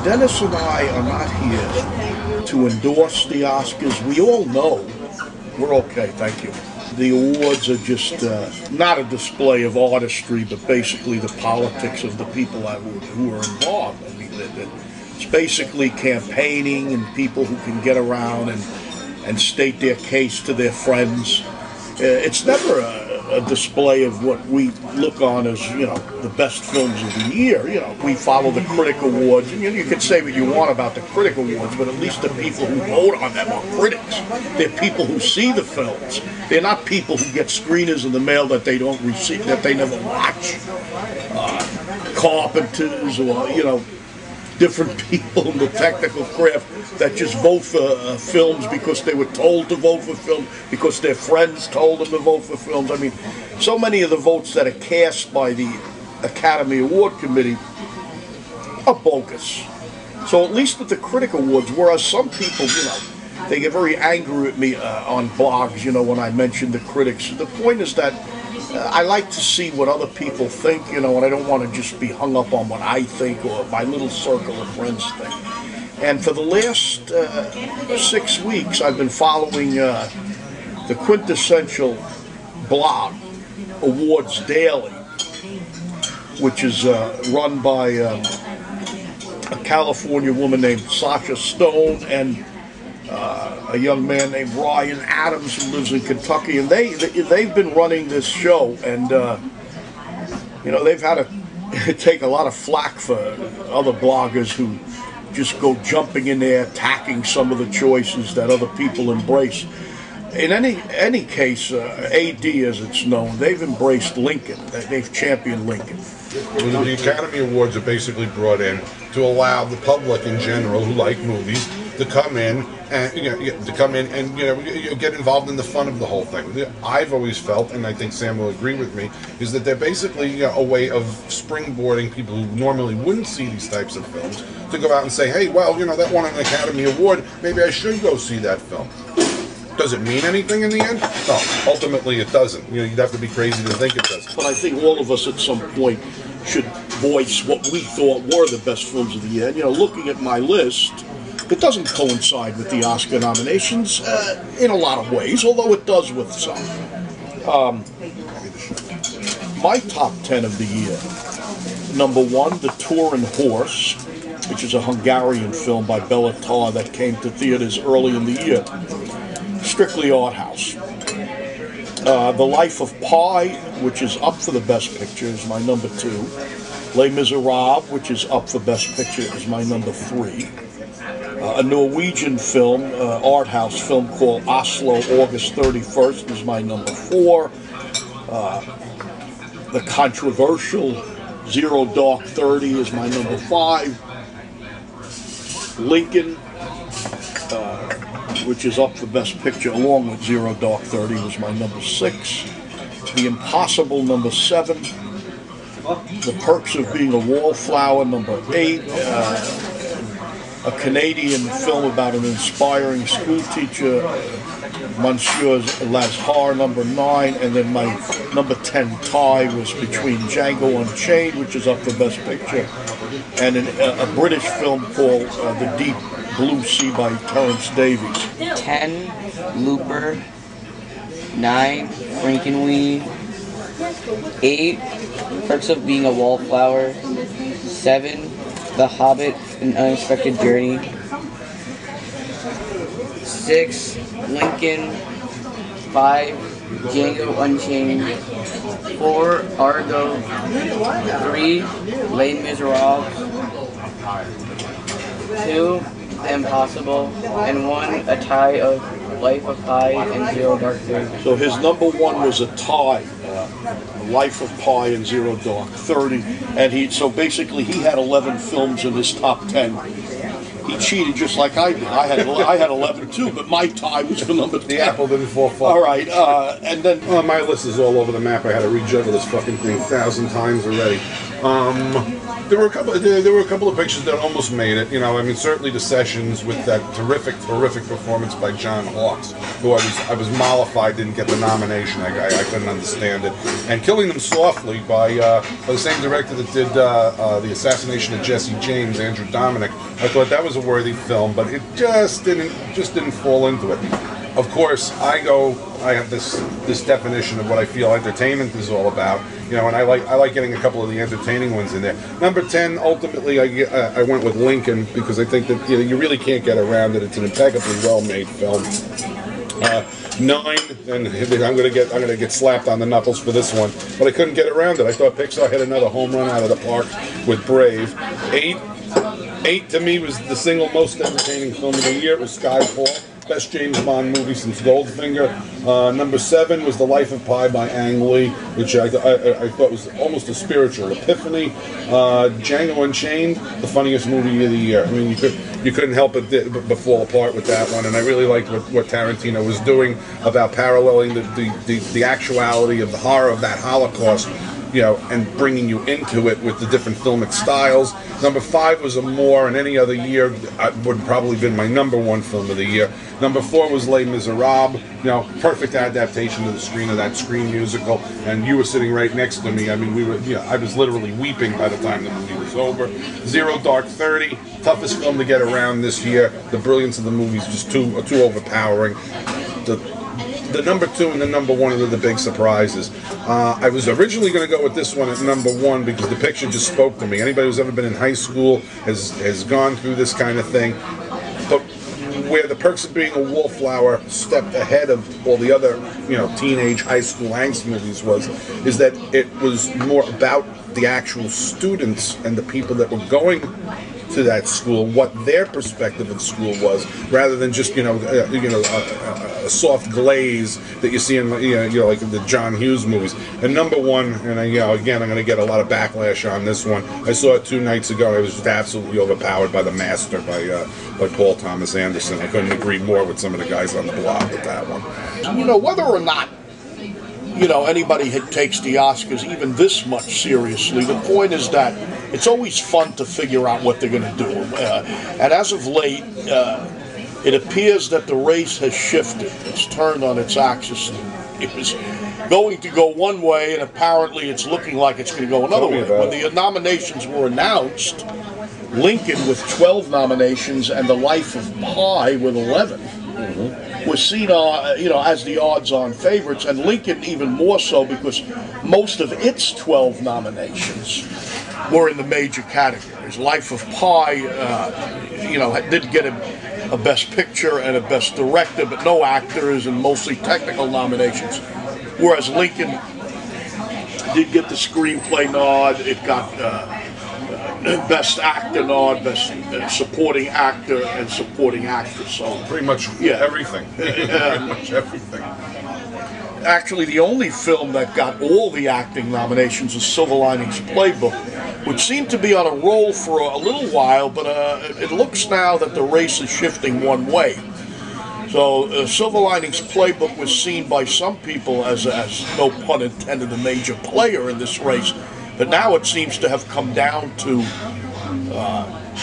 Dennis and I are not here to endorse the Oscars. We all know we're okay, thank you. The awards are just not a display of artistry, but basically the politics of the people who are involved. I mean, it's basically campaigning and people who can get around and state their case to their friends. It's never a display of what we look on as, you know, the best films of the year. You know, we follow the critic awards, and you can say what you want about the critic awards, but at least the people who vote on them are critics. They're people who see the films. They're not people who get screeners in the mail that they don't receive, that they never watch. Carpenters or, you know, different people in the technical craft that just vote for films because they were told to vote for films, because their friends told them to vote for films. I mean, so many of the votes that are cast by the Academy Award Committee are bogus. So at least with the critic awards, whereas some people, you know, they get very angry at me on blogs, you know, when I mention the critics. The point is that I like to see what other people think, you know, and I don't want to just be hung up on what I think or my little circle of friends think. And for the last 6 weeks, I've been following the quintessential blog, Awards Daily, which is run by a California woman named Sasha Stone and a young man named Ryan Adams who lives in Kentucky, and they've been running this show, and you know, they've had to take a lot of flack for other bloggers who just go jumping in there, attacking some of the choices that other people embrace. In any case, AD, as it's known, they've embraced Lincoln. They've championed Lincoln. Well, the Academy Awards are basically brought in to allow the public in general who like movies to come in and get involved in the fun of the whole thing. I've always felt, and I think Sam will agree with me, is that they're basically a way of springboarding people who normally wouldn't see these types of films to go out and say, hey, well, you know, that won an Academy Award, maybe I should go see that film. Does it mean anything in the end? No, ultimately it doesn't. You know, you'd have to be crazy to think it does. But I think all of us at some point should voice what we thought were the best films of the year. And, you know, looking at my list, it doesn't coincide with the Oscar nominations in a lot of ways, although it does with some. My top 10 of the year. Number 1, The Turin Horse, which is a Hungarian film by Bela Tar that came to theaters early in the year. Strictly art house. The Life of Pi, which is up for the Best Picture, is my number 2. Les Miserables, which is up for Best Picture, is my number 3. A Norwegian film, art house film called Oslo, August 31st, is my number 4. The controversial Zero Dark 30 is my number 5. Lincoln, which is up for Best Picture along with Zero Dark 30, was my number 6. The Impossible, number 7. The Perks of Being a Wallflower, number 8. A Canadian film about an inspiring school teacher, Monsieur Lazare, number 9, and then my number 10 tie was between Django Unchained, which is up for Best Picture, and a British film called The Deep Blue Sea by Terence Davies. 10, Looper. 9, Frankenweenie. 8, Perks of Being a Wallflower. 7, The Hobbit, An Unexpected Journey. 6, Lincoln. 5, Django Unchained. 4, Argo. 3, Les Miserables. 2, Impossible. And 1, a tie of Life of Pi and Zero Dark 30. So his number 1 was a tie, Life of Pi and Zero Dark 30, and so basically he had 11 films in his top 10. He cheated just like I did. I had 11 too, but my tie was for number 10. The apple didn't fall far. All right, and then my list is all over the map. I had to rejuggle this fucking thing 1,000 times already. There were a couple of pictures that almost made it. You know, I mean, certainly the sessions with that terrific performance by John Hawkes, who I was mollified didn't get the nomination. I couldn't understand it. And Killing Them Softly by the same director that did the assassination of Jesse James, Andrew Dominic. I thought that was a worthy film, but it just didn't fall into it. Of course, I have this definition of what I feel entertainment is all about, you know, and I like getting a couple of the entertaining ones in there. Number 10, ultimately, I went with Lincoln because I think that, you know, you really can't get around it. It's an impeccably well-made film. 9, and I'm gonna get slapped on the knuckles for this one, but I couldn't get around it. I thought Pixar had another home run out of the park with Brave. 8 to me was the single most entertaining film of the year. It was Skyfall. Best James Bond movie since Goldfinger. Number 7 was The Life of Pi by Ang Lee, which I thought was almost a spiritual epiphany. Django Unchained, the funniest movie of the year. I mean, you couldn't help but fall apart with that one. And I really liked what Tarantino was doing about paralleling the actuality of the horror of that Holocaust, you know, and bringing you into it with the different filmic styles. Number 5 was Amour, and any other year would probably been my number 1 film of the year. Number 4 was Les Miserables, you know, perfect adaptation to the screen of that Screen musical, and you were sitting right next to me. I mean, I was literally weeping by the time the movie was over. Zero Dark 30, toughest film to get around this year. The brilliance of the movie is just too overpowering. The number 2 and the number 1 are the big surprises. I was originally going to go with this one at number 1 because the picture just spoke to me. Anybody who's ever been in high school has gone through this kind of thing. But where The Perks of Being a Wallflower stepped ahead of all the other, you know, teenage high school angst movies is that it was more about the actual students and the people that were going to that school, what their perspective of school was, rather than just a soft glaze that you see in like the John Hughes movies. And number 1, and again I'm going to get a lot of backlash on this one. I saw it 2 nights ago. And I was just absolutely overpowered by The Master by Paul Thomas Anderson. I couldn't agree more with some of the guys on the block with that one. You know, whether or not, you know, anybody takes the Oscars even this much seriously, the point is that it's always fun to figure out what they're going to do. And as of late, it appears that the race has shifted. It's turned on its axis. It was going to go one way, and apparently it's looking like it's going to go another way. When the nominations were announced, Lincoln with 12 nominations and The Life of Pi with 11. Was seen, as the odds-on favorites, and Lincoln even more so because most of its 12 nominations were in the major categories. Life of Pi, did get a Best Picture and a Best Director, but no actors and mostly technical nominations. Whereas Lincoln did get the screenplay nod. It got Best Actor nod, Best Supporting Actor, and Supporting Actress. So pretty much everything. Pretty much everything. Actually, the only film that got all the acting nominations is Silver Linings Playbook, which seemed to be on a roll for a little while, but it looks now that the race is shifting one way. So Silver Linings Playbook was seen by some people as no pun intended, a major player in this race. But now it seems to have come down to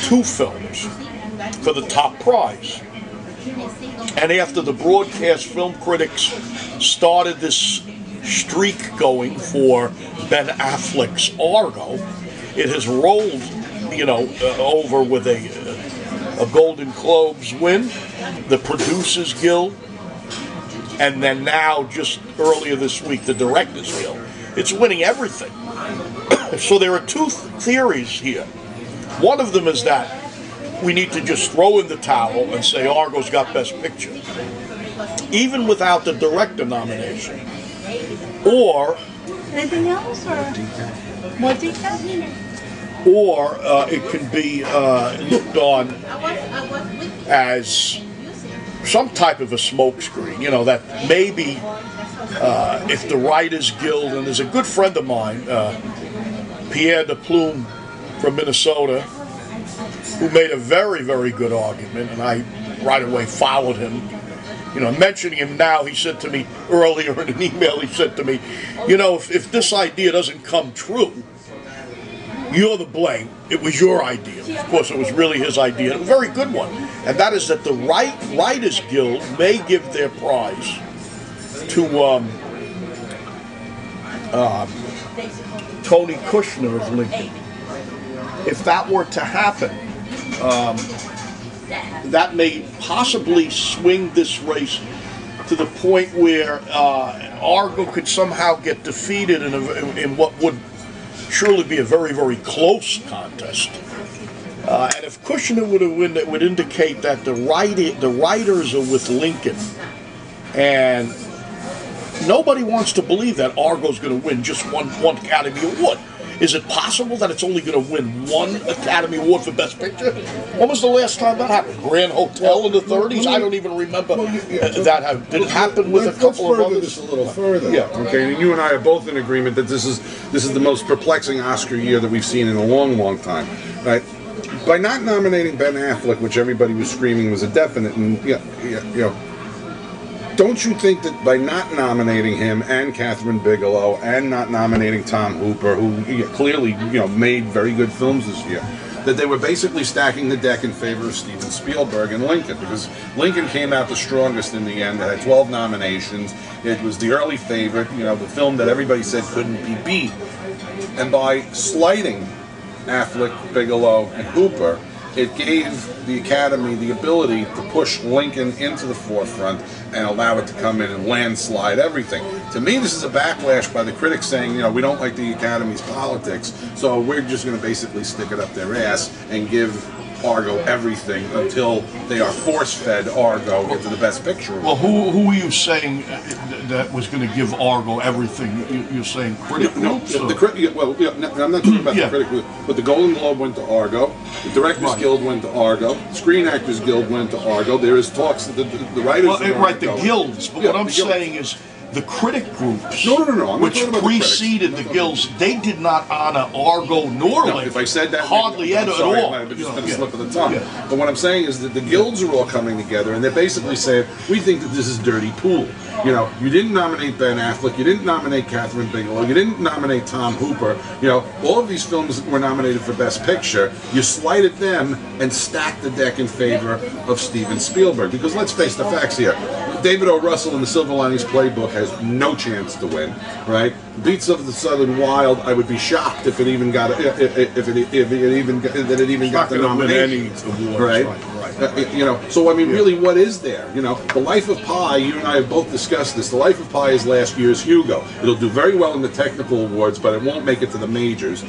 2 films for the top prize. And after the broadcast film critics started this streak going for Ben Affleck's Argo, it has rolled, over with a Golden Globes win, the Producers Guild, and then now, just earlier this week, the Directors Guild. It's winning everything. So there are 2 theories here. One of them is that we need to just throw in the towel and say Argo's got Best Picture, even without the director nomination. Or anything else, or more detail? Or it can be looked on as some type of a smokescreen. That maybe if the Writers Guild, and there's a good friend of mine, Pierre de Plume from Minnesota, who made a very, very good argument, and I right away followed him. Mentioning him now, he said to me earlier in an email, he said to me, if this idea doesn't come true, you're the blame. It was your idea. Of course, it was really his idea. A very good one. And that is that the Writers Guild may give their prize to Tony Kushner of Lincoln. If that were to happen, that may possibly swing this race to the point where Argo could somehow get defeated in what would surely be a very, very close contest. And if Kushner would have won, it would indicate that the writers are with Lincoln. And nobody wants to believe that Argo's going to win just one Academy Award. Is it possible that it's only going to win one Academy Award for Best Picture? When was the last time that happened? Grand Hotel in the 30s? I don't even remember that. Did it happen with a couple of others? This a little further. Yeah. Okay, and you and I are both in agreement that this is the most perplexing Oscar year that we've seen in a long, long time. Right? By not nominating Ben Affleck, which everybody was screaming was a definite, and don't you think that by not nominating him and Catherine Bigelow and not nominating Tom Hooper, who clearly made very good films this year, that they were basically stacking the deck in favor of Steven Spielberg and Lincoln? Because Lincoln came out the strongest in the end. It had 12 nominations. It was the early favorite, the film that everybody said couldn't be beat. And by slighting Affleck, Bigelow, and Hooper, it gave the Academy the ability to push Lincoln into the forefront and allow it to come in and landslide everything. To me, this is a backlash by the critics saying, we don't like the Academy's politics, so we're just going to basically stick it up their ass and give Argo everything until they are force-fed Argo into the Best Picture. Well, who are you saying that was going to give Argo everything? You're saying critic groups? I'm not talking about the critic group, but the Golden Globe went to Argo, the Directors Guild went to Argo, the Screen Actors Guild went to Argo. There is talks that the writers... Well, the guilds, but what I'm saying is the critic groups, which preceded the guilds, they did not honor Argo nor Lincoln. If I said that, hardly at all. It just been a slip of the tongue. Yeah. But what I'm saying is that the guilds are all coming together, and they're basically saying, we think that this is dirty pool. You didn't nominate Ben Affleck, you didn't nominate Catherine Bigelow, you didn't nominate Tom Hooper. All of these films were nominated for Best Picture. You slighted them and stacked the deck in favor of Steven Spielberg. Because let's face the facts here. David O. Russell in the Silver Linings Playbook has no chance to win, right? Beats of the Southern Wild, I would be shocked if it even got the nomination, right? So I mean, really, what is there? The Life of Pi. You and I have both discussed this. The Life of Pi is last year's Hugo. It'll do very well in the technical awards, but it won't make it to the majors.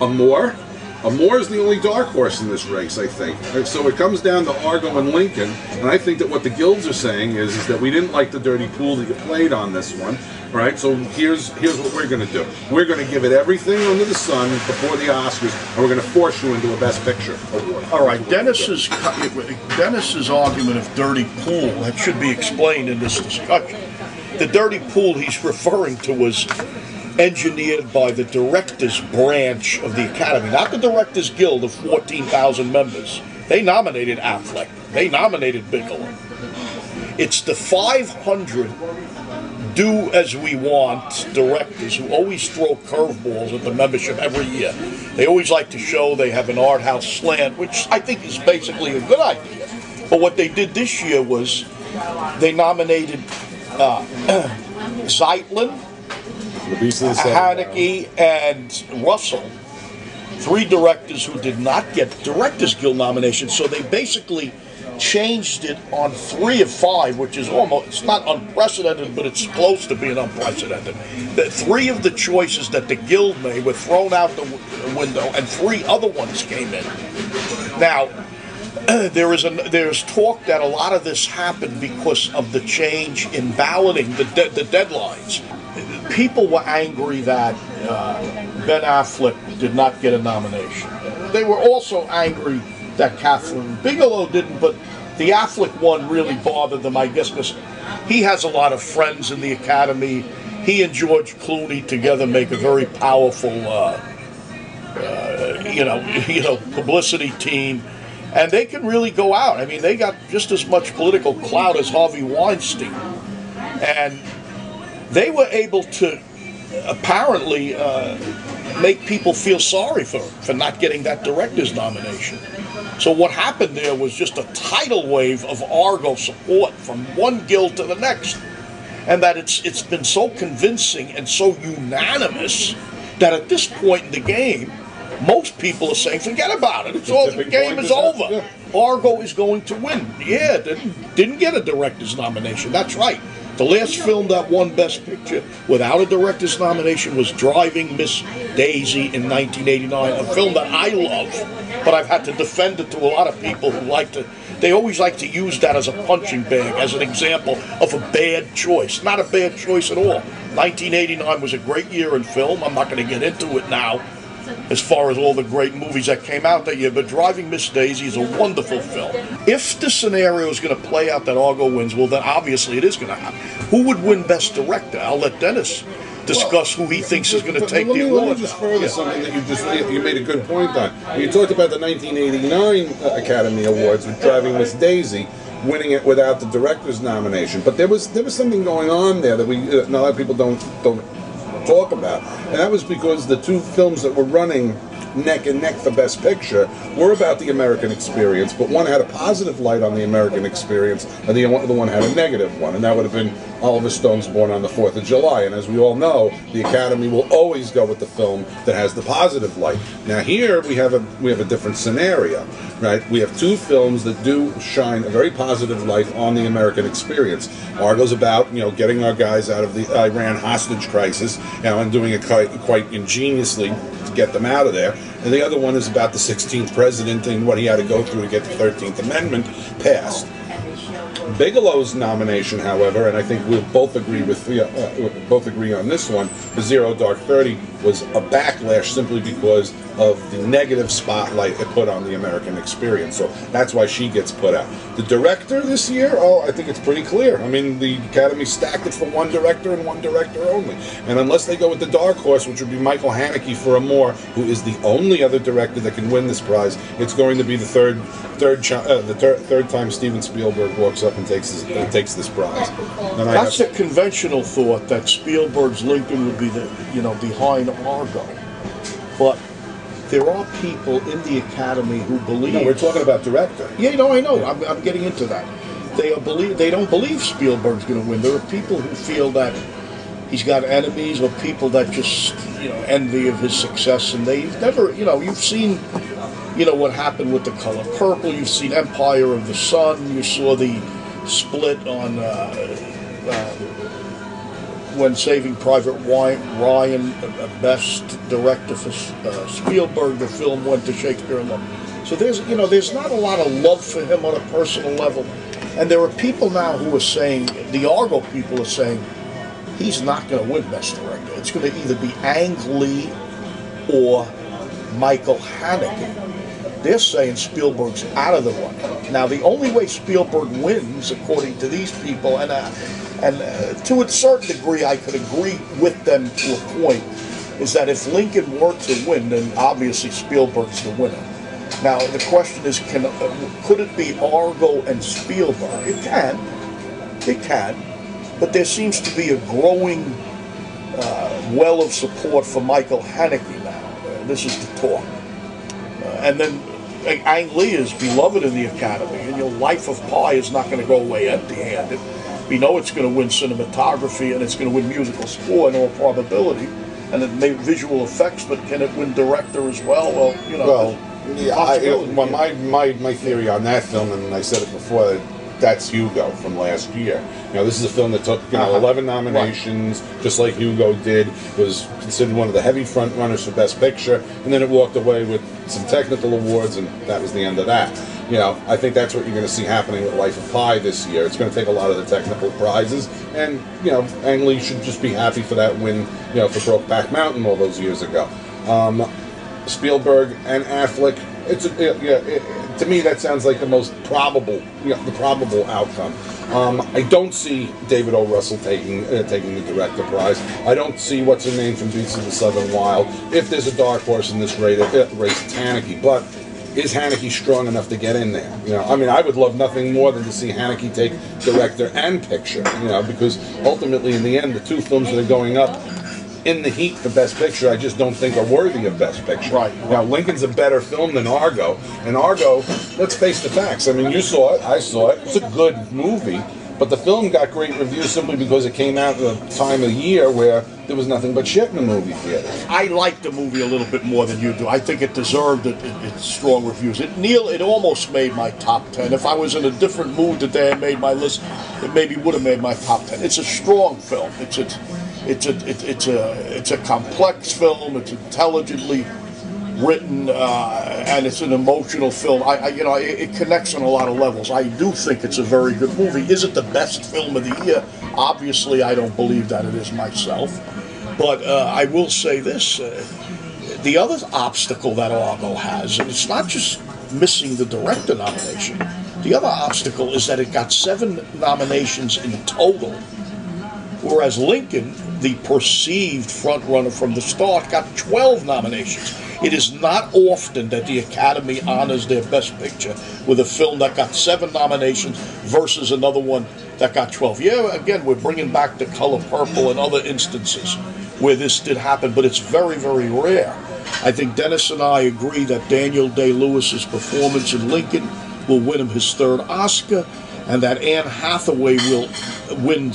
Amore is the only dark horse in this race, I think. Right, so it comes down to Argo and Lincoln, and I think that what the guilds are saying is that we didn't like the dirty pool that you played on this one, right? So here's what we're going to do. We're going to give it everything under the sun before the Oscars, and we're going to force you into a Best Picture award. All right, Dennis's argument of dirty pool, that should be explained in this discussion. The dirty pool he's referring to was engineered by the Directors Branch of the Academy, not the Directors Guild of 14,000 members. They nominated Affleck. They nominated Bigelow. It's the 500 do-as-we-want directors who always throw curveballs at the membership every year. They always like to show they have an art house slant, which I think is basically a good idea. But what they did this year was they nominated Zeitlin, Haneke, and Russell, 3 directors who did not get Directors Guild nominations. So they basically changed it on 3 of 5, which is almost, it's not unprecedented, but it's close to being unprecedented. The 3 of the choices that the Guild made were thrown out the window, and 3 other ones came in. Now, there's talk that a lot of this happened because of the change in balloting, the deadlines. People were angry that Ben Affleck did not get a nomination. They were also angry that Catherine Bigelow didn't, but the Affleck one really bothered them, I guess, because he has a lot of friends in the Academy. He and George Clooney together make a very powerful, publicity team, and they can really go out. I mean, they got just as much political clout as Harvey Weinstein, and they were able to apparently make people feel sorry for not getting that director's nomination. So what happened there was just a tidal wave of Argo support from one guild to the next. And that it's been so convincing and so unanimous that at this point in the game, most people are saying, forget about it. It's all, the game is over. Yeah. Argo is going to win. Yeah, didn't get a director's nomination. That's right. The last film that won Best Picture without a director's nomination was Driving Miss Daisy in 1989, a film that I love, but I've had to defend it to a lot of people who like to, they always like to use that as a punching bag, as an example of a bad choice. Not a bad choice at all. 1989 was a great year in film. I'm not going to get into it now as far as all the great movies that came out that year, but Driving Miss Daisy is a wonderful film. If the scenario is going to play out that Argo wins, well, then obviously it is going to happen. Who would win Best Director? I'll let Dennis discuss who he thinks is going to take the award. Let me just further something that you made a good point on. You talked about the 1989 Academy Awards with Driving Miss Daisy winning it without the director's nomination, but there was something going on there that a lot of people don't talk about, and that was because the two films that were running neck and neck for Best Picture were about the American experience, but one had a positive light on the American experience, and the other one had a negative one, and that would have been Oliver Stone's Born on the 4th of July. And as we all know, the Academy will always go with the film that has the positive light. Now here we have a different scenario, right? We have two films that do shine a very positive light on the American experience. Argo's about, getting our guys out of the Iran hostage crisis, and doing it quite ingeniously to get them out of there. And the other one is about the 16th president and what he had to go through to get the 13th Amendment passed. Bigelow's nomination, however, and I think we'll both agree on this one, the Zero Dark 30 was a backlash simply because of the negative spotlight it put on the American experience. So that's why she gets put out. The director this year, I think it's pretty clear. I mean, the Academy stacked it for one director and one director only. And unless they go with the dark horse, which would be Michael Haneke for Amour, who is the only other director that can win this prize, it's going to be the third time Steven Spielberg walks up and takes this prize. And that's a conventional thought that Spielberg's Lincoln would be behind Argo, but there are people in the Academy who believe. No, we're talking about director. Yeah, I know. Yeah. I'm getting into that. They don't believe Spielberg's going to win. There are people who feel that he's got enemies or people that just envy of his success, and they've never. You've seen. What happened with The Color Purple. You've seen Empire of the Sun. You saw the split on when Saving Private Ryan, best director for Spielberg. The film went to Shakespeare in Love. So there's not a lot of love for him on a personal level, and there are people now who are saying, the Argo people are saying, he's not going to win Best Director. It's going to either be Ang Lee or Michael Haneke. They're saying Spielberg's out of the running. Now, the only way Spielberg wins, according to these people, and to a certain degree I could agree with them to a point, is that if Lincoln were to win, then obviously Spielberg's the winner. Now, the question is, could it be Argo and Spielberg? It can, but there seems to be a growing well of support for Michael Haneke now. This is the talk. And then Ang Lee is beloved in the Academy, and Life of Pi is not going to go away empty-handed. We know it's going to win cinematography and it's going to win musical score in all probability, and it may visual effects, but can it win director as well? Well, my theory on that film, and I said it before, that's Hugo from last year. This is a film that took 11 nominations, right, just like Hugo did, was considered one of the heavy front runners for Best Picture, and then it walked away with some technical awards, and that was the end of that. I think that's what you're going to see happening with Life of Pi this year. It's going to take a lot of the technical prizes, and Ang Lee should just be happy for that win, for Brokeback Mountain all those years ago. Spielberg and Affleck, to me that sounds like the most probable, the probable outcome. I don't see David O. Russell taking the director prize. I don't see what's her name from Beasts of the Southern Wild. If there's a dark horse in this race, it's Haneke. But is Haneke strong enough to get in there? I would love nothing more than to see Haneke take director and picture. Because ultimately, in the end, the two films that are going up in the heat for Best Picture, I just don't think are worthy of Best Picture. Right. Now, Lincoln's a better film than Argo, and Argo, let's face the facts. I mean, you saw it, I saw it. It's a good movie, but the film got great reviews simply because it came out at a time of year where there was nothing but shit in the movie theater. I like the movie a little bit more than you do. I think it deserved its strong reviews. It almost made my top 10. If I was in a different mood today and made my list, it maybe would have made my top 10. It's a strong film. It's a complex film. It's intelligently written, and it's an emotional film. It connects on a lot of levels. I do think it's a very good movie. Is it the best film of the year? Obviously, I don't believe that it is myself. But I will say this: the other obstacle that Argo has, and it's not just missing the director nomination. The other obstacle is that it got 7 nominations in total, whereas Lincoln, the perceived frontrunner from the start, got 12 nominations. It is not often that the Academy honors their Best Picture with a film that got 7 nominations versus another one that got 12. Yeah, again, we're bringing back The Color Purple and other instances where this did happen, but it's very, very rare. I think Dennis and I agree that Daniel Day-Lewis's performance in Lincoln will win him his 3rd Oscar, and that Anne Hathaway will win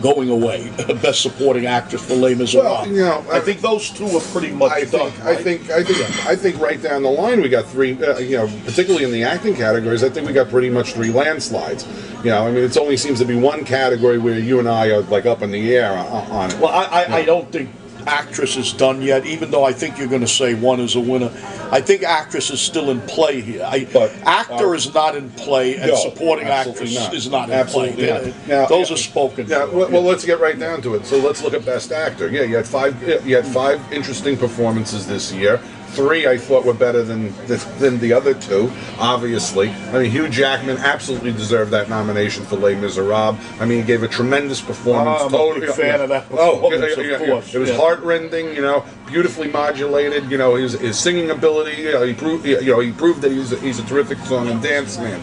Going Away, Best Supporting Actress for Les Miserables. Well, I think those two are pretty much done. I think right down the line we got 3. Particularly in the acting categories, I think we got pretty much 3 landslides. I mean, it only seems to be one category where you and I are like up in the air on it. Well, I don't think actress is done yet, even though I think you're going to say one is a winner. I think actress is still in play here. Actor is not in play, and supporting actress is not in play. Now, those are spoken. Yeah. Well, let's get right down to it. So let's look at Best Actor. Yeah, you had 5 interesting performances this year. 3 I thought were better than the other 2, obviously. I mean, Hugh Jackman absolutely deserved that nomination for Les Miserables. I mean, he gave a tremendous performance. I'm a big fan of that performance, of course. It was heart-rending, beautifully modulated, his singing ability, he proved that he's a terrific song and dance man.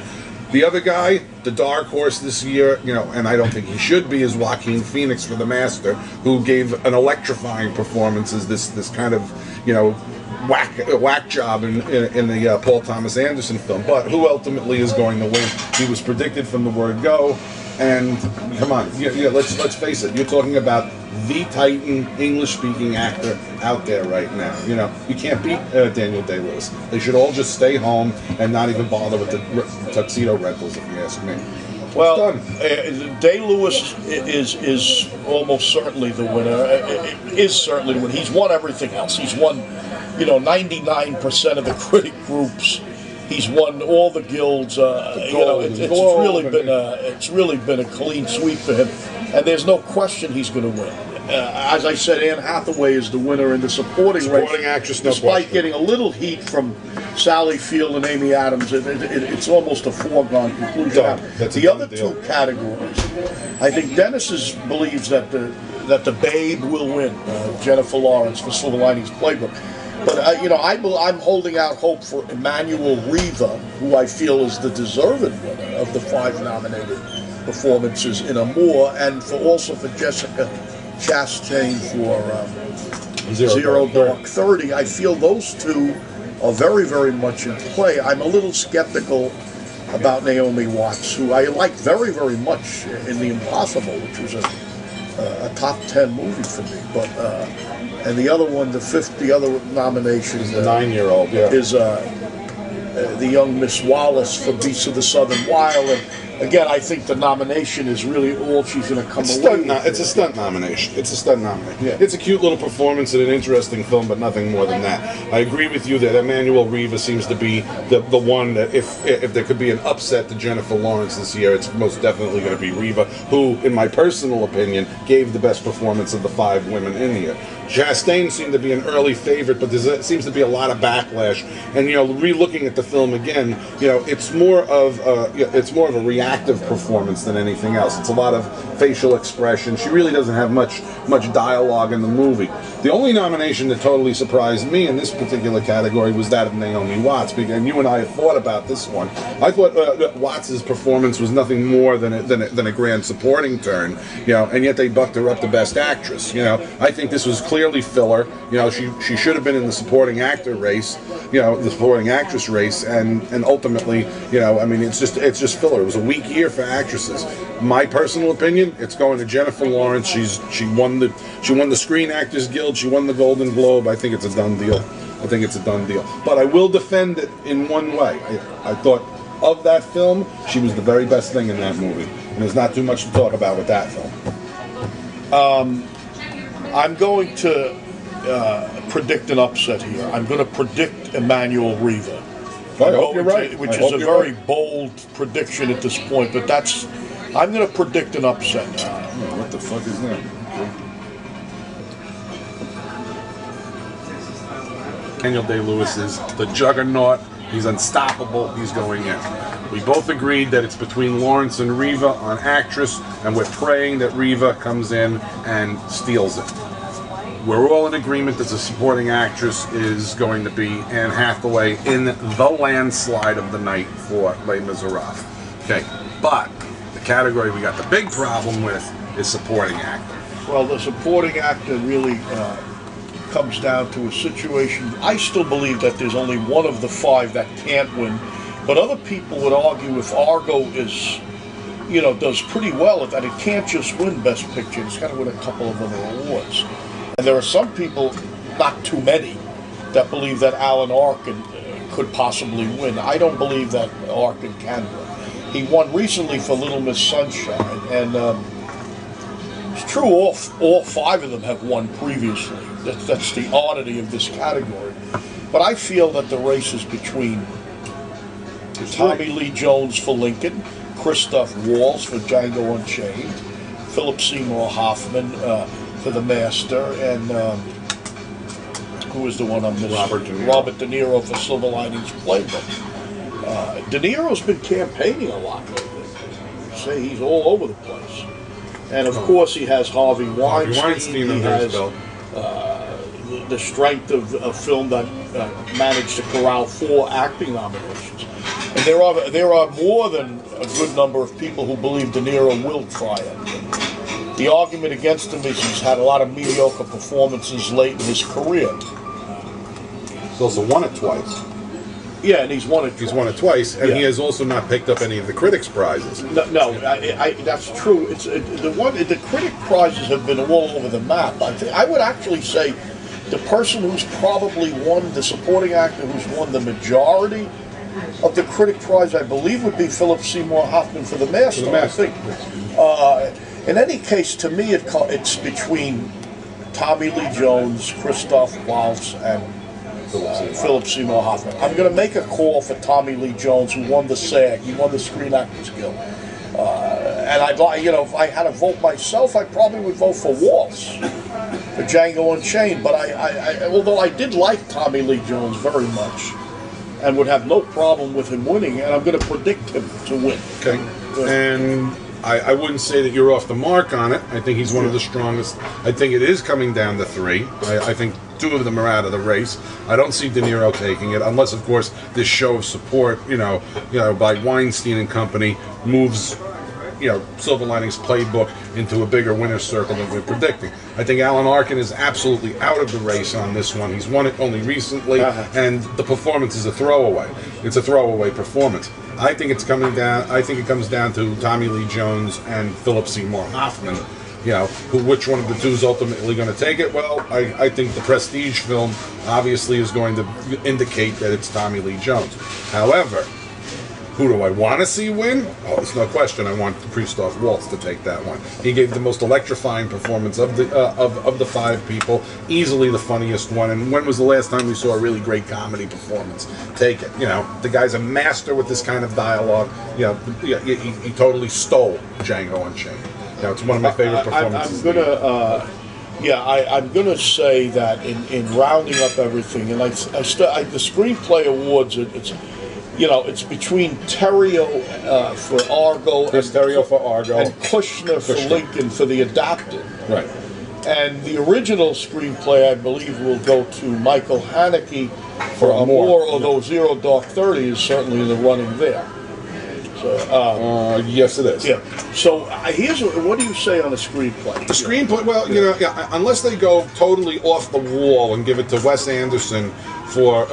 The other guy, the dark horse this year, and I don't think he should be, is Joaquin Phoenix for The Master, who gave an electrifying performance as this kind of, whack job in the Paul Thomas Anderson film. But who ultimately is going to win? He was predicted from the word go. And come on, let's face it. You're talking about the Titan English-speaking actor out there right now. You can't beat Daniel Day-Lewis. They should all just stay home and not even bother with the tuxedo rentals, if you ask me. Well, Day-Lewis is almost certainly the winner. Is certainly the winner. He's won everything else. He's won, 99% of the critic groups. He's won all the guilds. It's really been a clean sweep for him, and there's no question he's going to win. As I said, Anne Hathaway is the winner in the supporting actress, no despite getting a little heat from Sally Field and Amy Adams. It's almost a foregone conclusion. The other 2 categories, I think Dennis believes that the Babe will win, Jennifer Lawrence for Silver Linings Playbook. But I'm holding out hope for Emmanuel Riva, who I feel is the deserved winner of the 5 nominated performances in Amour, and also for Jessica Chastain for Zero Dark 30. I feel those 2 are very, very much in play. I'm a little skeptical about Naomi Watts, who I like very, very much in The Impossible, which was a top 10 movie for me. But and the other one, the other nomination, the 9-year-old, is the young Miss Wallace for Beasts of the Southern Wild. And again, I think the nomination is really all she's going to come away with. It's a stunt nomination. Yeah. It's a cute little performance in an interesting film, but nothing more than that. I agree with you that Emmanuel Riva seems to be the one that if there could be an upset to Jennifer Lawrence this year, it's most definitely going to be Riva, who, in my personal opinion, gave the best performance of the 5 women in here. Chastain seemed to be an early favorite, but there seems to be a lot of backlash. And re-looking at the film again, it's more of a reactive performance than anything else. It's a lot of facial expression. She really doesn't have much dialogue in the movie. The only nomination that totally surprised me in this particular category was that of Naomi Watts. And you and I have thought about this one. I thought Watts' performance was nothing more than a grand supporting turn, and yet they bucked her up to Best Actress. I think this was clearly filler. She should have been in the supporting actor race, the supporting actress race, and ultimately, it's just filler. It was a weak year for actresses. My personal opinion, it's going to Jennifer Lawrence. She won the Screen Actors Guild. She won the Golden Globe. I think it's a done deal. But I will defend it in one way. I thought of that film, she was the very best thing in that movie. And there's not too much to talk about with that film. I'm going to predict an upset here. I'm going to predict Emmanuel Riva. I hope you're right. Which is a very bold prediction at this point, but I'm going to predict an upset. What the fuck is that? Daniel Day-Lewis is the juggernaut. He's unstoppable. He's going in. We both agreed that it's between Lawrence and Riva on actress, and we're praying that Riva comes in and steals it. We're all in agreement that the supporting actress is going to be Anne Hathaway in the landslide of the night for Les Miserables. Okay, but the category we got the big problem with is supporting actor. Well, the supporting actor really comes down to a situation. I still believe that there's only one of the five that can't win, but other people would argue if Argo is, does pretty well, that it can't just win Best Picture. It's got to win a couple of other awards. And there are some people, not too many, that believe that Alan Arkin could possibly win. I don't believe that Arkin can win. He won recently for Little Miss Sunshine, and it's true all five of them have won previously. That's the oddity of this category. But I feel that the race is between Tommy Lee Jones for Lincoln, Christoph Waltz for Django Unchained, Philip Seymour Hoffman for The Master, and who was the one I'm missing? Robert De Niro for Silver Linings Playbook. De Niro's been campaigning a lot lately. Say he's all over the place. And of course he has Harvey Weinstein. He has the strength of a film that managed to corral 4 acting nominations. And there are more than a good number of people who believe De Niro will triumph. The argument against him is he's had a lot of mediocre performances late in his career. He's also won it twice. Yeah, and he's won it twice. He's won it twice, and he has also not picked up any of the critics' prizes. No, that's true. The critic prizes have been all over the map. I would actually say the person who's probably won, the supporting actor who's won the majority of the critic prize, I believe, would be Philip Seymour Hoffman for The Master. I think. In any case, to me, it's between Tommy Lee Jones, Christoph Waltz, and Philip Seymour Hoffman. I'm going to make a call for Tommy Lee Jones, who won the SAG. He won the Screen Actors Guild. And if I had to vote myself, I probably would vote for Waltz, for Django Unchained. But although I did like Tommy Lee Jones very much, and would have no problem with him winning, and I'm going to predict him to win. Okay. And I wouldn't say that you're off the mark on it. I think he's one of the strongest. I think it is coming down to 3. I think 2 of them are out of the race. I don't see De Niro taking it, unless, of course, this show of support, by Weinstein and company moves, Silver Linings Playbook into a bigger winner's circle than we're predicting. I think Alan Arkin is absolutely out of the race on this one. He's won it only recently, and the performance is a throwaway. It's a throwaway performance. I think it comes down to Tommy Lee Jones and Philip Seymour Hoffman. Which one of the 2 is ultimately going to take it? Well, I think the Prestige film obviously is going to indicate that it's Tommy Lee Jones. However, who do I want to see win? Oh, it's no question. I want Christoph Waltz to take that one. He gave the most electrifying performance of the 5 people, easily the funniest one. And when was the last time we saw a really great comedy performance? Take it. The guy's a master with this kind of dialogue. He totally stole Django Unchained. It's one of my favorite performances. I'm gonna say that in rounding up everything, and the Screenplay Awards, it's between Terrio for Argo, Chris Terrio for Argo, and Kushner for Lincoln for The Adapted. Right. And the original screenplay, I believe, will go to Michael Haneke for Amour, although Zero Dark 30 is certainly in the running there. So, yes, it is. Yeah. So here's what do you say on a screenplay? The screenplay, well, you know, unless they go totally off the wall and give it to Wes Anderson for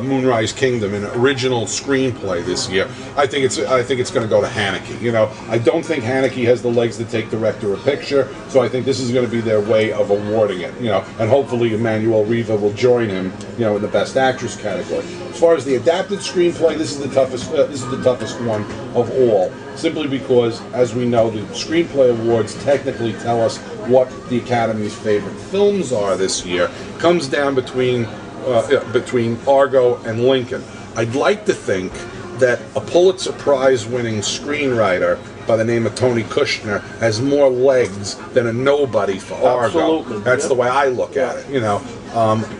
Moonrise Kingdom, an original screenplay this year, I think it's going to go to Haneke. You know, I don't think Haneke has the legs to take director of picture, so I think this is going to be their way of awarding it. You know, and hopefully Emmanuel Riva will join him, you know, in the Best Actress category. As far as the adapted screenplay, this is the toughest. This is the toughest one of all, simply because, as we know, the screenplay awards technically tell us what the Academy's favorite films are this year. Comes down between Argo and Lincoln. I'd like to think that a Pulitzer Prize-winning screenwriter by the name of Tony Kushner has more legs than a nobody for Argo. Absolutely. That's the way I look at it. You know,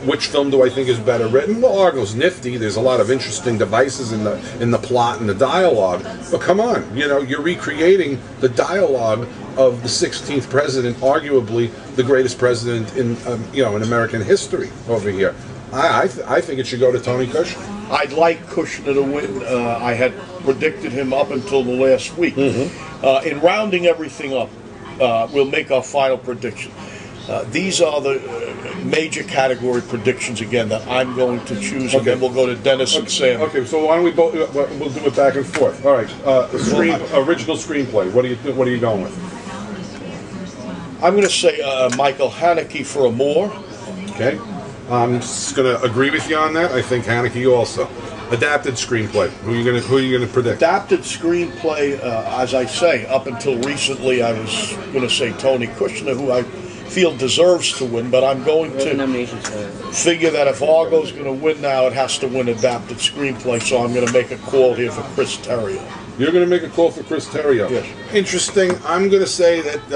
which film do I think is better written? Well, Argo's nifty. There's a lot of interesting devices in the plot and the dialogue. But come on, you know, you're recreating the dialogue of the 16th president, arguably the greatest president in in American history over here. I think it should go to Tony Kushner. I'd like Kushner to win. I had predicted him up until the last week. In rounding everything up, we'll make our final prediction. These are the major category predictions again that I'm going to choose, and then we'll go to Dennis and Sam. Okay, so why don't we both? We'll do it back and forth. All right, original screenplay. What are you going with? I'm going to say Michael Haneke for Amour. Okay. I'm just going to agree with you on that. I think Haneke also. Adapted screenplay. Who are you gonna predict? Adapted screenplay, as I say, up until recently, I was going to say Tony Kushner, who I feel deserves to win, but I'm going to figure that if Argo's going to win now, it has to win adapted screenplay. So I'm going to make a call here for Chris Terrio. You're going to make a call for Chris Terrio. Yes. Interesting. I'm going to say that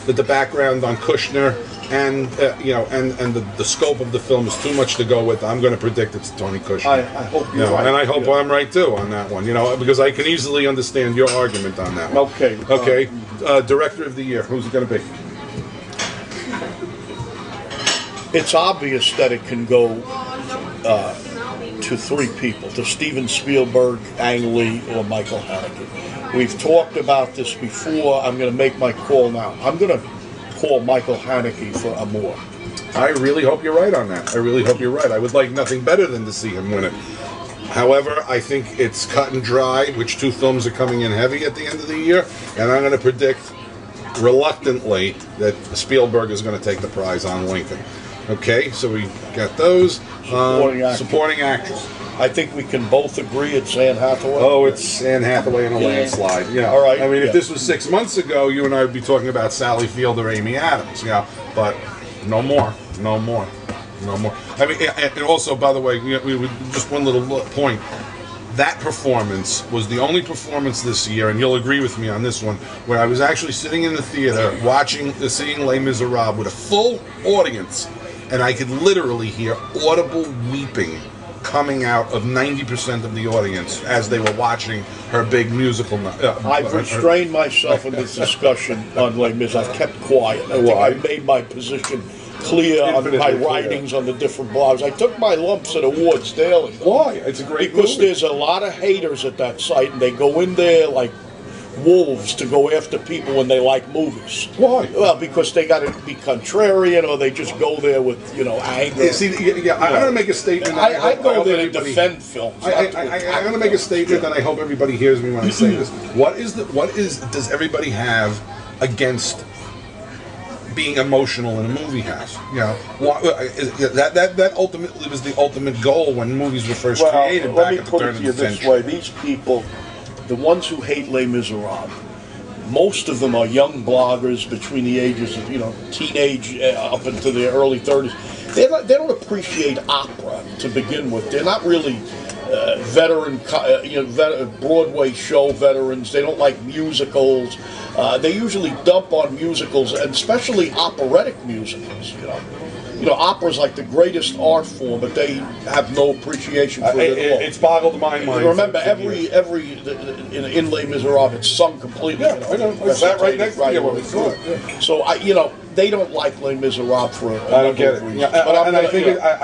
the background on Kushner and the scope of the film is too much to go with. I'm going to predict it's Tony Kushner. I hope you're right. And I hope I'm right too on that one. You know, because I can easily understand your argument on that one. Okay. Okay. Director of the year. Who's it going to be? It's obvious that it can go to three people: to Steven Spielberg, Ang Lee, or Michael Haneke. We've talked about this before. I'm going to make my call now. I'm going to call Michael Haneke for Amour. I really hope you're right on that. I really hope you're right. I would like nothing better than to see him win it. However, I think it's cut and dry which two films are coming in heavy at the end of the year, and I'm going to predict reluctantly that Spielberg is going to take the prize on Lincoln. Okay, so we got those. Supporting actress. I think we can both agree it's Anne Hathaway. Oh, it's Anne Hathaway in a landslide. Yeah. All right. I mean, if this was 6 months ago, you and I would be talking about Sally Field or Amy Adams. Yeah. But no more. No more. No more. I mean, and also, by the way, just one little point. That performance was the only performance this year, and you'll agree with me on this one, where I was actually sitting in the theater seeing Les Miserables with a full audience, and I could literally hear audible weeping coming out of 90% of the audience as they were watching her big musical. I've restrained myself in this discussion on Les Mis. I've kept quiet. I think I made my position clear on my writings on the different blogs. I took my lumps at awards daily. Why? It's a great because movie. There's a lot of haters at that site, and they go in there like wolves to go after people when they like movies. Why? Well, because they got to be contrarian, or they just go there with anger. Yeah, see, I'm going to make a statement. I go there to defend films. I'm going to make a statement, and I hope everybody hears me when I say this. Does everybody have against being emotional in a movie house? You know, that ultimately was the ultimate goal when movies were first created back at the turn of the century. These people, the ones who hate Les Miserables, most of them are young bloggers between the ages of teenage up into their early 30s. They don't appreciate opera to begin with. They're not really veteran, Broadway show veterans. They don't like musicals. They usually dump on musicals, and especially operatic musicals. Opera's like the greatest art form, but they have no appreciation for it at all. It's boggled my mind. Remember, in Les Miserables, it's sung completely. Yeah, I know. I sat right next to you when we saw it. Yeah. So they don't like Les Miserables for a I don't get it. reasons. Yeah, But I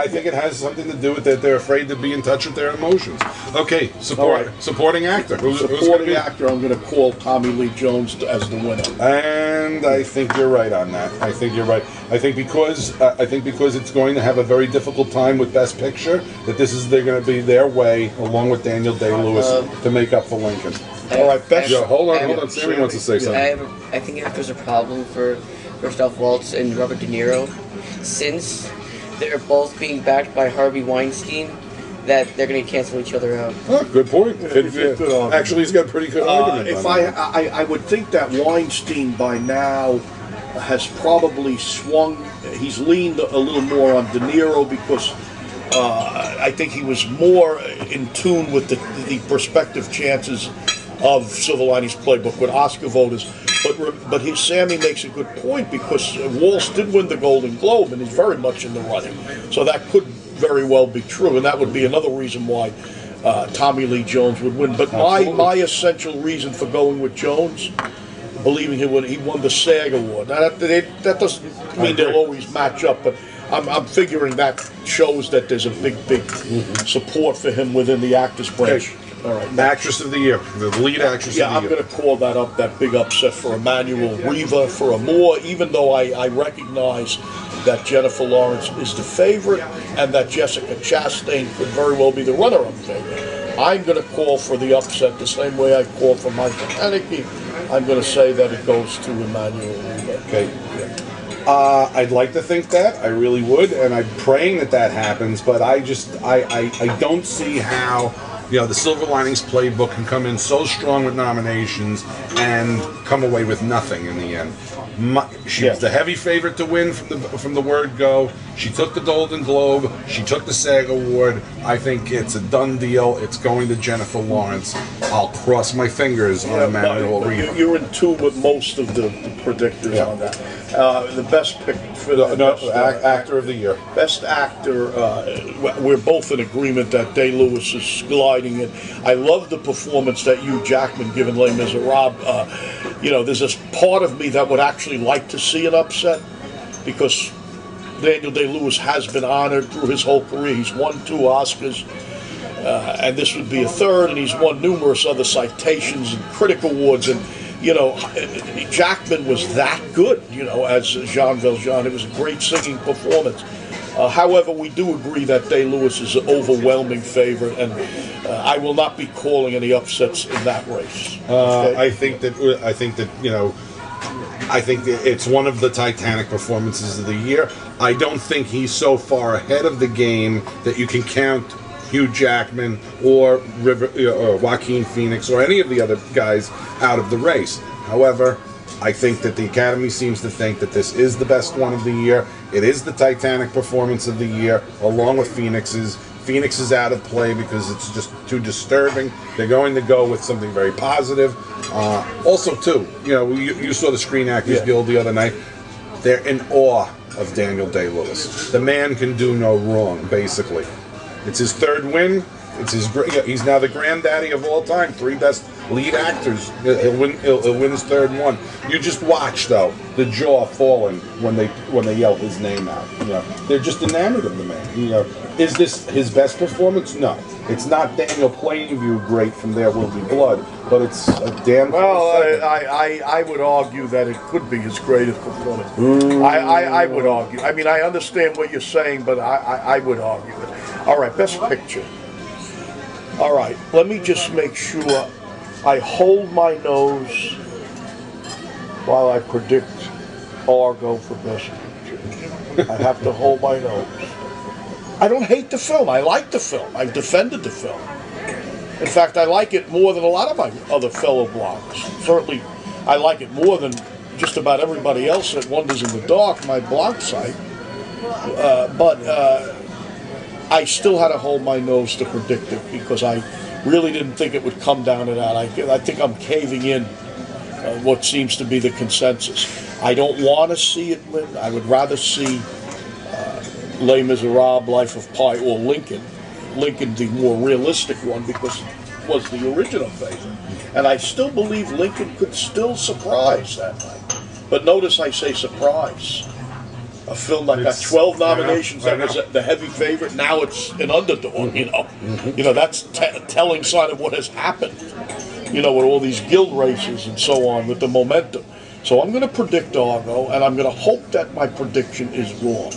think it has something to do with that they're afraid to be in touch with their emotions. Okay, supporting actor. Who's supporting actor, I'm going to call Tommy Lee Jones as the winner. And I think you're right on that. I think you're right. I think because it's going to have a very difficult time with Best Picture, that they're going to be their way, along with Daniel Day-Lewis, to make up for Lincoln. All right, hold on. Sammy wants to say something. I think if there's a problem for Christoph Waltz and Robert De Niro, since they're both being backed by Harvey Weinstein, that they're going to cancel each other out. Oh, good point. Actually, he's got a pretty good argument. I would think that Weinstein by now has probably swung. He's leaned a little more on De Niro because I think he was more in tune with the prospective chances of Silver Linings Playbook with Oscar voters. But Sammy makes a good point because Waltz did win the Golden Globe and he's very much in the running. So that could very well be true, and that would be another reason why Tommy Lee Jones would win. But my essential reason for going with Jones, believing he won the SAG Award. Now that doesn't mean they'll always match up, but I'm figuring that shows that there's a big support for him within the actors branch. Okay. All right, Actress of the Year, the lead actress of the year. Yeah, I'm going to call that big upset for Emmanuel Riva for Amour, even though I recognize that Jennifer Lawrence is the favorite and that Jessica Chastain could very well be the runner-up favorite. I'm going to call for the upset the same way I call for Michael Haneke. I'm going to say that it goes to Emmanuel Riva. Okay. I'd like to think that. I really would, and I'm praying that happens, but I don't see how the Silver Linings Playbook can come in so strong with nominations and come away with nothing in the end. She was the heavy favorite to win from the word go. She took the Golden Globe. She took the SAG Award. I think it's a done deal. It's going to Jennifer Lawrence. I'll cross my fingers on Emmanuel Riva. You're in tune with most of the predictors on that. The best pick for actor of the year. Best actor. We're both in agreement that Day-Lewis is gliding in. I love the performance that Hugh Jackman given Les Miserables. There's this part of me that would actually like to see an upset because Daniel Day-Lewis has been honored through his whole career. He's won 2 Oscars, and this would be a third, and he's won numerous other citations and critic awards. And Jackman was that good, as Jean Valjean. It was a great singing performance. However, we do agree that Day-Lewis is an overwhelming favorite, and I will not be calling any upsets in that race. Okay? I think that it's one of the Titanic performances of the year. I don't think he's so far ahead of the game that you can count Hugh Jackman or Joaquin Phoenix or any of the other guys out of the race. However, I think that the Academy seems to think that this is the best one of the year. It is the Titanic performance of the year, along with Phoenix's. Phoenix is out of play because it's just too disturbing. They're going to go with something very positive. Also, too, you saw the Screen Actors Guild the other night. They're in awe of Daniel Day-Lewis. The man can do no wrong, basically. It's his third win. He's now the granddaddy of all time. 3 best lead actors. He'll win his third one. You just watch though the jaw falling when they yell his name out. They're just enamored of the man. Is this his best performance? No, it's not Daniel Plainview great from There Will Be Blood, but it's a damn. Well, I would argue that it could be his greatest performance. I would argue. I mean, I understand what you're saying, but I would argue it. All right, Best Picture. All right, let me just make sure I hold my nose while I predict Argo for Best Picture. I have to hold my nose. I don't hate the film. I like the film. I've defended the film. In fact, I like it more than a lot of my other fellow bloggers. Certainly, I like it more than just about everybody else at Wonders in the Dark, my blog site. But I still had to hold my nose to predict it because I really didn't think it would come down to that. I think I'm caving in what seems to be the consensus. I don't want to see it win. I would rather see Les Miserables, Life of Pi, or Lincoln. Lincoln, the more realistic one, because it was the original favorite. And I still believe Lincoln could still surprise that night. But notice I say surprise. A film that got 12 nominations, that was the heavy favorite, now it's an underdog, you know. You know, that's a telling sign of what has happened, you know, with all these guild races and so on, with the momentum. So I'm going to predict Argo, and I'm going to hope that my prediction is wrong.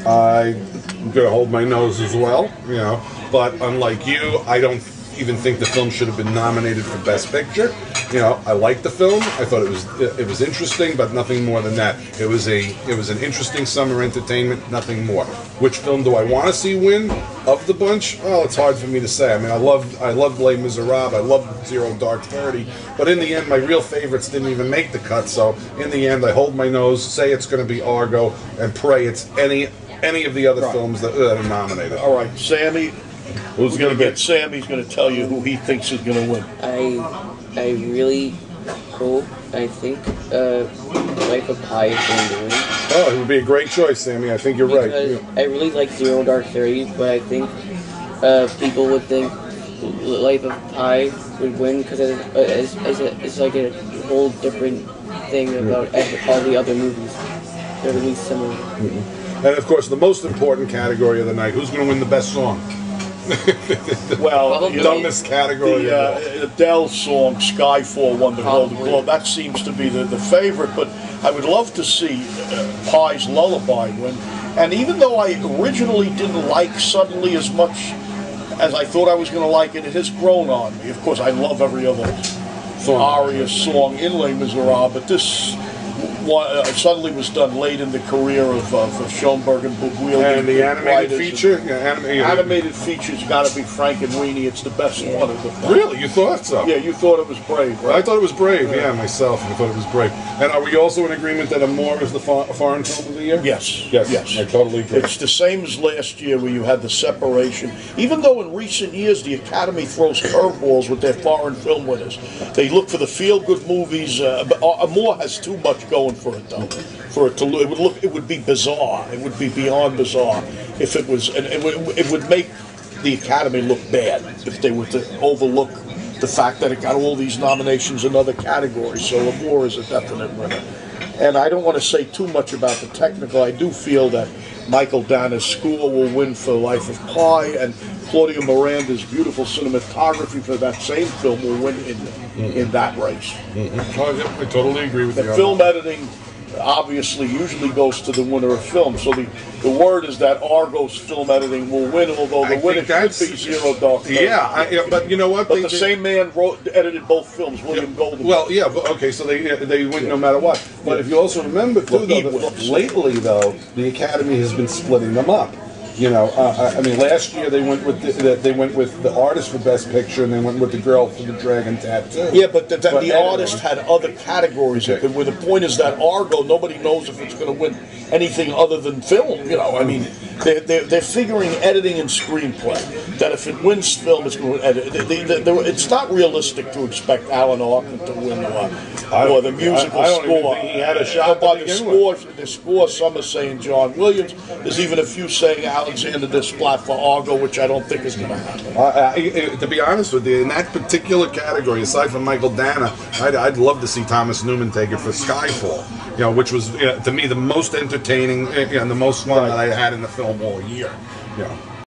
I'm going to hold my nose as well, you know, but unlike you, I don't even think the film should have been nominated for Best Picture. You know, I liked the film. I thought it was interesting, but nothing more than that. It was an interesting summer entertainment, nothing more. Which film do I want to see win of the bunch? Well, it's hard for me to say. I mean, I loved Les Miserables, I loved Zero Dark 30, but in the end, my real favorites didn't even make the cut. So in the end, I hold my nose, say it's going to be Argo, and pray it's any of the other films that are nominated. All right, Sammy. Who's going to get? Sammy's going to tell you who he thinks is going to win. I really hope, I think, Life of Pi is going to win. Oh, it would be a great choice, Sammy. I think you're right. I really like Zero Dark 30, but I think people would think Life of Pi would win because it's like a whole different thing about all the other movies. They're at least similar. And of course, the most important category of the night: who's going to win the best song? Well, you know, this category. The Adele song "Skyfall" won the Golden Globe. That seems to be the favorite, but I would love to see Pi's Lullaby win. And even though I originally didn't like Suddenly as much as I thought I was going to like it, it has grown on me. Of course, I love every other aria song in Les Miserables, but this suddenly was done late in the career of Schoenberg and Bugwil. And the animated feature? Animated feature's got to be Frank and Weenie. It's the best one of the five. Really? You thought so? Yeah, you thought it was Brave, right? I thought it was Brave, yeah, myself. I thought it was Brave. And are we also in agreement that Amour is the foreign film of the year? Yes. Yes. I totally agree. It's the same as last year where you had the separation. Even though in recent years the Academy throws curveballs with their foreign film winners. They look for the feel-good movies. But Amour has too much going for it, though. It would be bizarre. It would be beyond bizarre if it was, and it would make the Academy look bad if they were to overlook the fact that it got all these nominations in other categories. So Amour is a definite winner. And I don't want to say too much about the technical. I do feel that Michael Danner's score will win for Life of Pi, and Claudia Miranda's beautiful cinematography for that same film will win in that race. Oh, yeah, I totally agree with you. The film editing obviously usually goes to the winner of film. So the word is that Argo's film editing will win, although the winner should be Zero Dark 30. Yeah, but you know what? But the same man edited both films, William Goldman. Well, yeah, but okay, so they win no matter what. But if you also remember, too, lately, though, the Academy has been splitting them up. You know, I mean, last year they went with the artist for Best Picture, and they went with the girl for the Dragon Tattoo. Yeah, but the artist had other categories. Okay. Where the point is that Argo, nobody knows if it's going to win anything other than film. You know, I mean, they're figuring editing and screenplay. That if it wins film, it's going to edit. It's not realistic to expect Alan Arkin to win or the musical I don't score. Even think he had a shot. By the score, some are saying John Williams. There's even a few saying Alexander Desplat for Argo, which I don't think is going to happen. To be honest with you, in that particular category, aside from Michael Danner, I'd love to see Thomas Newman take it for Skyfall. You know, which was to me the most entertaining and the most fun that I had in the film all year. You know.